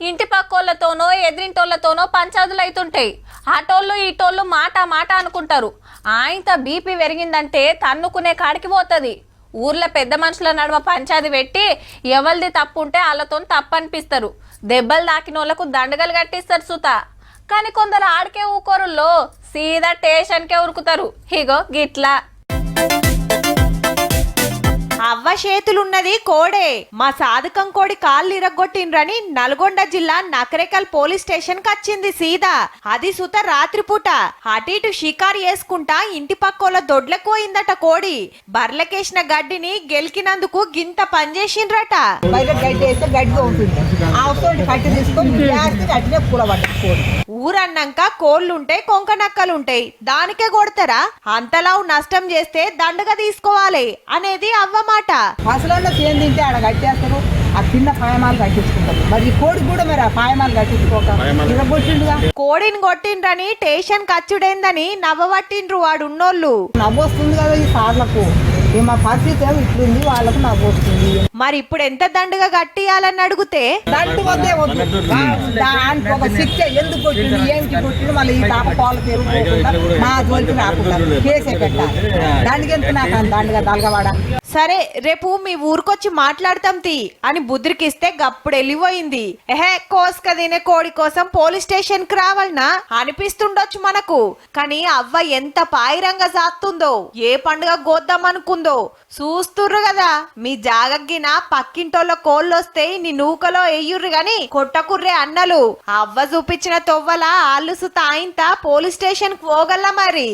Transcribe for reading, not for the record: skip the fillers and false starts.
ఇంటి పక్కోళ్ళతోనో ఎదిరింటోళ్ళతోనో పంచాదులు అవుతుంటాయి. ఆటోళ్ళు ఈటోళ్ళు మాట మాట అనుకుంటారు. ఆయంత బీపీ పెరిగిందంటే తన్నుకునే కాడికి పోతుంది. ఊర్లో పెద్ద మనుషుల నడుమ పంచాది పెట్టి ఎవరిది తప్పు ఉంటే వాళ్ళతో తప్పు అనిపిస్తారు. దెబ్బలు తాకిన వాళ్ళకు దండగలు కట్టిస్తారు సుత. కానీ కొందరు ఆడికే ఊకోరుల్లో సీదా స్టేషన్కే ఉరుకుతారు. ఇగో గిట్లా అవ్వ చేతులున్నది కోడే. మా సాధకం కోడి కాళ్ళు ఇరగొట్టిండ్రని నల్గొండ జిల్లా నకరేకల్ పోలీస్ స్టేషన్ కి వచ్చింది సీదా. అది సుత రాత్రిపూట అటు ఇటు షికారు చేసుకుంటా ఇంటి పక్కోల దొడ్లకు పోయిందట కోడి. బర్లకేసిన గడ్డిని గెలికినందుకు గింత పనిచేసిండ్రట. ఊరన్నాక కోళ్ళుంటాయి, కొంకనక్కలుంటాయి, దానికే కొడతారా? అంతలా నష్టం చేస్తే దండగా తీసుకోవాలి అనేది అవ్వ మాట. అసలు తింటే ఆడ కట్టేస్తారు, ఆ చిన్న పాయమాలు కట్టించుకుంటారు. మరి కోడి కూడా మరి ఆ పాయమాలు కట్టించుకోక కోడిని కొట్టిండ్రని స్టేషన్ కచ్చుడైందని నవ్వబట్టిండ్రు వాడున్నోళ్ళు. నవ్వొస్తుంది కదా ఈ సార్లకు. మా పరిస్థితి ఇట్లుంది, వాళ్ళకు నవ్వొస్తుంది. మరి ఇప్పుడు ఎంత దండగా కట్టియాలని అడిగితే దండు వద్దే వద్దు, దానికి ఒక శిక్ష ఎందుకు కొట్టింది, ఏంటి కొట్టింది, మళ్ళీ ఈ తాప పాలు తెరుకోకుండా మా జోలికి రాకుండా కేసే పెట్టాలి. దానికి ఎంత నాకు దండగా దలగవాడ. సరే రేపు మీ ఊరికొచ్చి మాట్లాడతాం తీ అని బుద్రికిస్తే గప్పుడు వెళ్ళిపోయింది. ఎహే కోసుక తినే కోడి కోసం పోలీస్ స్టేషన్ కి రావాలనా అనిపిస్తుండొచ్చు మనకు. కానీ అవ్వ ఎంత పాయిరంగా సాస్తుందో, ఏ పండుగ గోద్దాం అనుకుందో చూస్తుర్రు కదా. మీ జాగగ్గిన పక్కింటోళ్ళ కోళ్ళొస్తే నీ నూకలో ఎయ్యుర్రు గాని కొట్టకుర్రే అన్నలు. అవ్వ చూపించిన తొవ్వల ఆళ్ళు సుత ఆయింత పోలీస్ స్టేషన్ కి పోగల మరి.